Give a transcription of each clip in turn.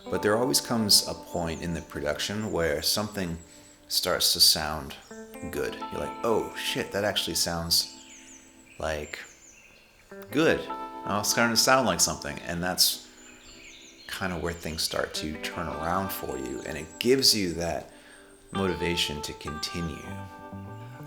But there always comes a point in the production where something starts to sound good. You're like, oh shit, that actually sounds like good. Oh, it's starting to sound like something. And that's kind of where things start to turn around for you. And it gives you that motivation to continue.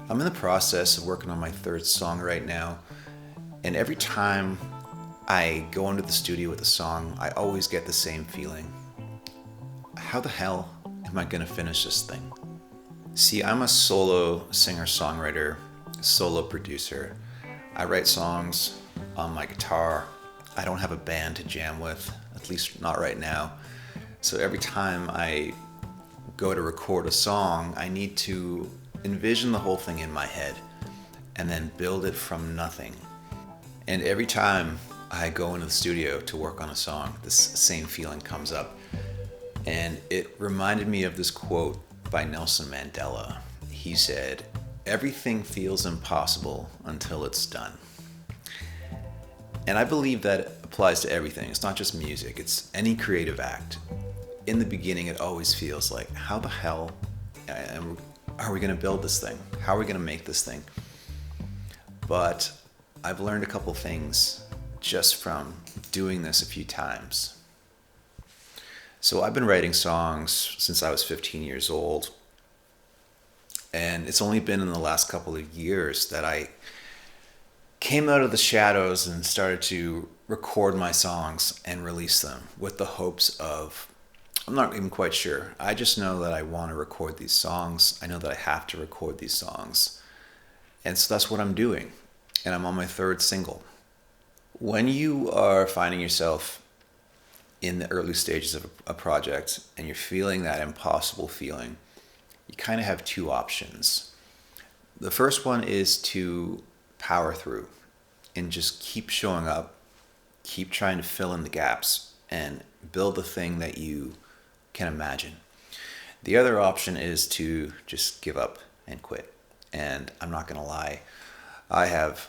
I'm in the process of working on my third song right now. And every time I go into the studio with a song, I always get the same feeling. How the hell am I going to finish this thing? See, I'm a solo singer-songwriter, solo producer. I write songs on my guitar. I don't have a band to jam with, at least not right now. So every time I go to record a song, I need to envision the whole thing in my head and then build it from nothing. And every time I go into the studio to work on a song, this same feeling comes up. And it reminded me of this quote by Nelson Mandela. He said, "Everything feels impossible until it's done." And I believe that applies to everything. It's not just music, it's any creative act. In the beginning, it always feels like, how the hell are we going to build this thing? How are we going to make this thing? But I've learned a couple things just from doing this a few times. So I've been writing songs since I was 15 years old. And it's only been in the last couple of years that I came out of the shadows and started to record my songs and release them with the hopes of, I'm not even quite sure. I just know that I want to record these songs. I know that I have to record these songs. And so that's what I'm doing. And I'm on my third single. When you are finding yourself in the early stages of a project and you're feeling that impossible feeling, you kind of have two options. The first one is to power through and just keep showing up, keep trying to fill in the gaps and build the thing that you can imagine. The other option is to just give up and quit. And I'm not going to lie, I have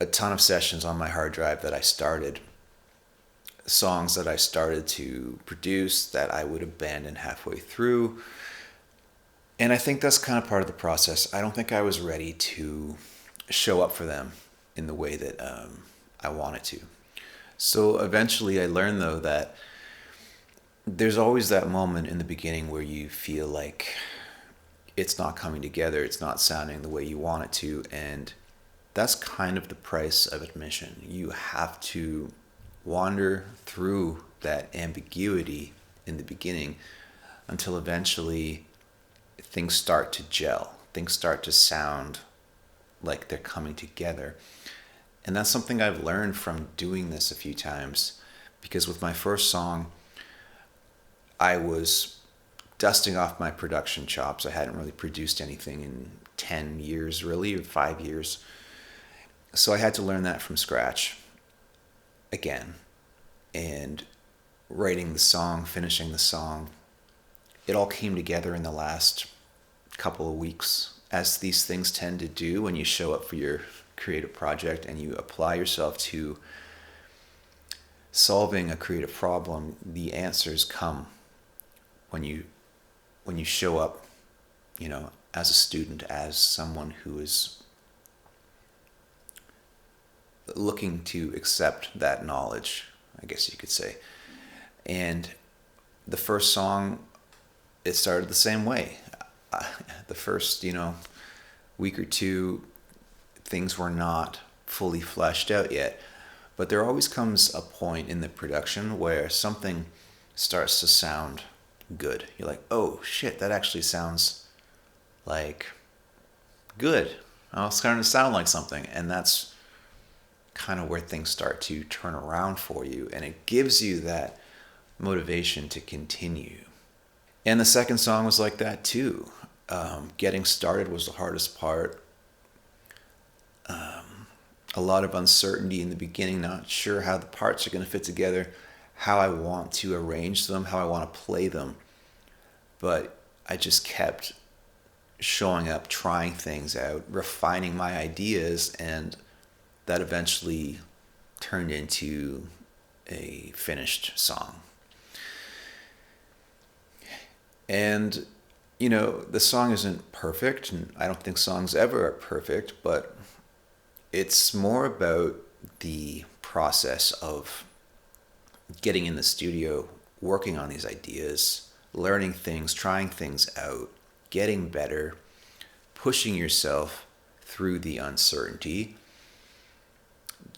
a ton of sessions on my hard drive that I started, songs that I started to produce that I would abandon halfway through. And I think that's kind of part of the process. I don't think I was ready to show up for them in the way that I wanted to. So eventually I learned, though, that there's always that moment in the beginning where you feel like it's not coming together, it's not sounding the way you want it to, and that's kind of the price of admission. You have to wander through that ambiguity in the beginning until eventually things start to gel, things start to sound like they're coming together. And that's something I've learned from doing this a few times, because with my first song, I was dusting off my production chops. I hadn't really produced anything in 10 years, really, or 5 years. So I had to learn that from scratch again. And writing the song, finishing the song, it all came together in the last couple of weeks, as these things tend to do when you show up for your creative project and you apply yourself to solving a creative problem. The answers come when you show up, as a student, as someone who is looking to accept that knowledge, I guess you could say. And the first song, it started the same way. The first, week or two, things were not fully fleshed out yet. But there always comes a point in the production where something starts to sound good. You're like, oh shit, that actually sounds like good. Oh, it's starting to sound like something. And that's kind of where things start to turn around for you. And it gives you that motivation to continue. And the second song was like that too. Getting started was the hardest part. A lot of uncertainty in the beginning, not sure how the parts are going to fit together, how I want to arrange them, how I want to play them. But I just kept showing up, trying things out, refining my ideas, and that eventually turned into a finished song. And, the song isn't perfect, and I don't think songs ever are perfect, but it's more about the process of getting in the studio, working on these ideas, learning things, trying things out, getting better, pushing yourself through the uncertainty.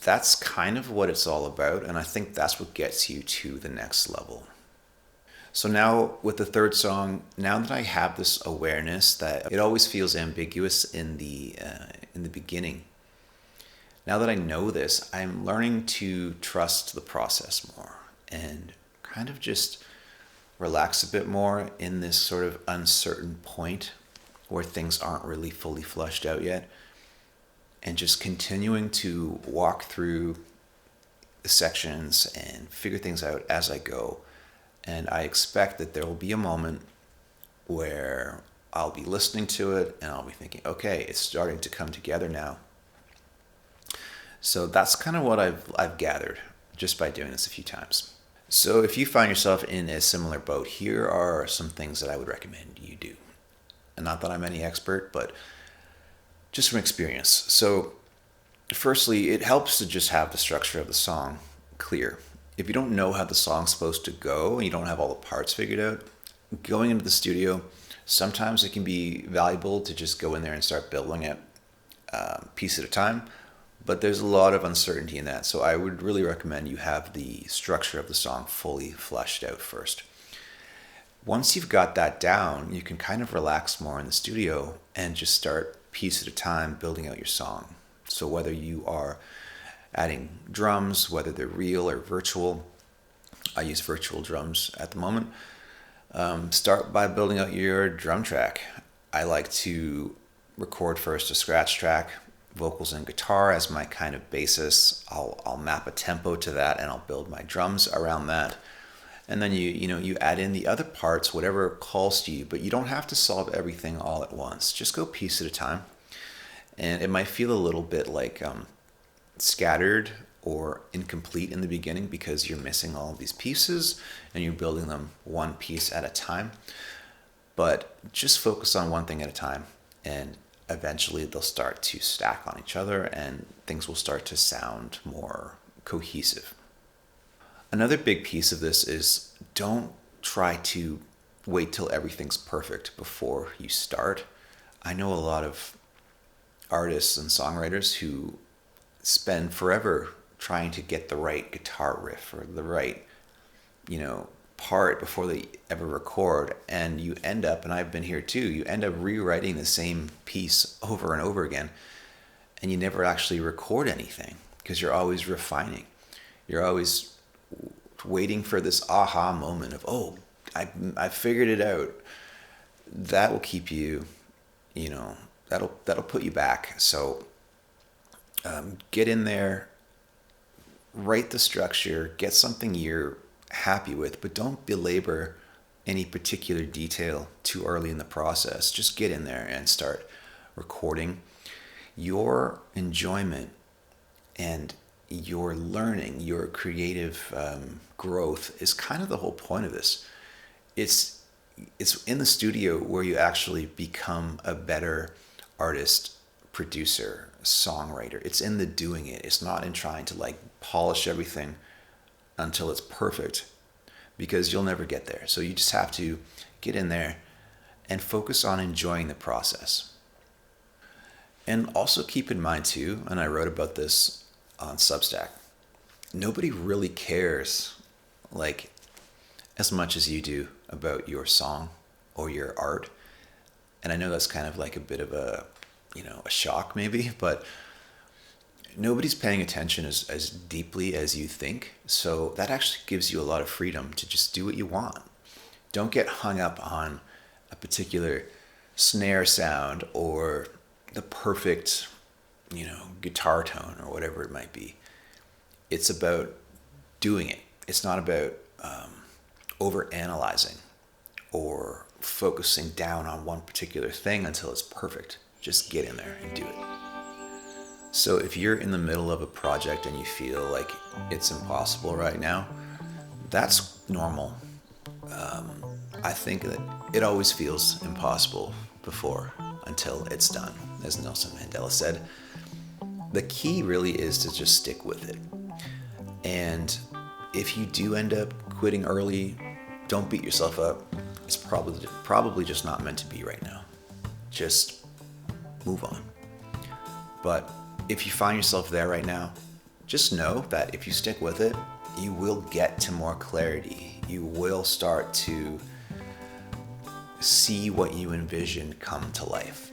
That's kind of what it's all about, and I think that's what gets you to the next level. So now with the third song, now that I have this awareness that it always feels ambiguous in the beginning, now that I know this, I'm learning to trust the process more and kind of just relax a bit more in this sort of uncertain point where things aren't really fully fleshed out yet, and just continuing to walk through the sections and figure things out as I go. And I expect that there will be a moment where I'll be listening to it and I'll be thinking, okay, it's starting to come together now. So that's kind of what I've gathered just by doing this a few times. So if you find yourself in a similar boat, here are some things that I would recommend you do. And not that I'm any expert, but just from experience. So firstly, it helps to just have the structure of the song clear. If you don't know how the song's supposed to go and you don't have all the parts figured out, going into the studio, sometimes it can be valuable to just go in there and start building it piece at a time. But there's a lot of uncertainty in that. So I would really recommend you have the structure of the song fully fleshed out first. Once you've got that down, you can kind of relax more in the studio and just start piece at a time building out your song. So whether you are adding drums, whether they're real or virtual, I use virtual drums at the moment, start by building out your drum track. I like to record first a scratch track, vocals and guitar as my kind of basis. I'll map a tempo to that and I'll build my drums around that. And then you add in the other parts, whatever calls to you, but you don't have to solve everything all at once. Just go piece at a time. And it might feel a little bit like scattered or incomplete in the beginning because you're missing all of these pieces and you're building them one piece at a time. But just focus on one thing at a time, and eventually they'll start to stack on each other and things will start to sound more cohesive. Another big piece of this is don't try to wait till everything's perfect before you start. I know a lot of artists and songwriters who spend forever trying to get the right guitar riff or the right, part before they ever record. And you end up, and I've been here too, you end up rewriting the same piece over and over again. And you never actually record anything because you're always refining. You're always waiting for this aha moment of, oh, I figured it out. That will keep you, that'll put you back. So get in there, write the structure, get something you're happy with, but don't belabor any particular detail too early in the process. Just get in there and start recording. Your enjoyment and your learning, your creative growth is kind of the whole point of this. It's in the studio where you actually become a better artist, producer, songwriter. It's in the doing it. It's not in trying to polish everything until it's perfect, because you'll never get there. So you just have to get in there and focus on enjoying the process. And also keep in mind too, and I wrote about this on Substack, nobody really cares as much as you do about your song or your art. And I know that's kind of a bit of a shock maybe, but nobody's paying attention as deeply as you think. So that actually gives you a lot of freedom to just do what you want. Don't get hung up on a particular snare sound or the perfect, guitar tone or whatever it might be. It's about doing it. It's not about over analyzing or focusing down on one particular thing until it's perfect. Just get in there and do it. So if you're in the middle of a project and you feel like it's impossible right now, that's normal. I think that it always feels impossible until it's done. As Nelson Mandela said, the key really is to just stick with it. And if you do end up quitting early, don't beat yourself up. It's probably just not meant to be right now. Just move on. But if you find yourself there right now, just know that if you stick with it, you will get to more clarity. You will start to see what you envision come to life.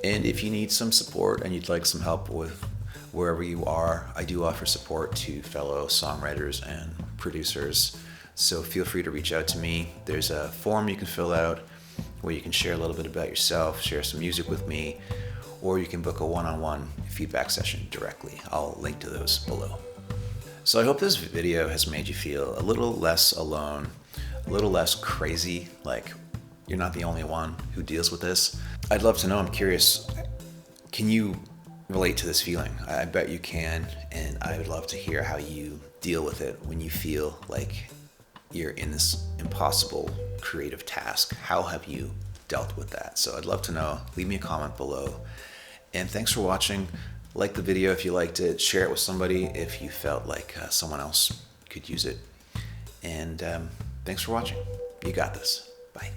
And if you need some support and you'd like some help with wherever you are, I do offer support to fellow songwriters and producers. So feel free to reach out to me. There's a form you can fill out where you can share a little bit about yourself, share some music with me, or you can book a one-on-one feedback session directly. I'll link to those below. So I hope this video has made you feel a little less alone, a little less crazy, like you're not the only one who deals with this. I'd love to know, I'm curious, can you relate to this feeling? I bet you can, and I would love to hear how you deal with it when you feel like you're in this impossible creative task. How have you dealt with that? So I'd love to know. Leave me a comment below. And thanks for watching. Like the video if you liked it. Share it with somebody if you felt like someone else could use it. And thanks for watching. You got this. Bye.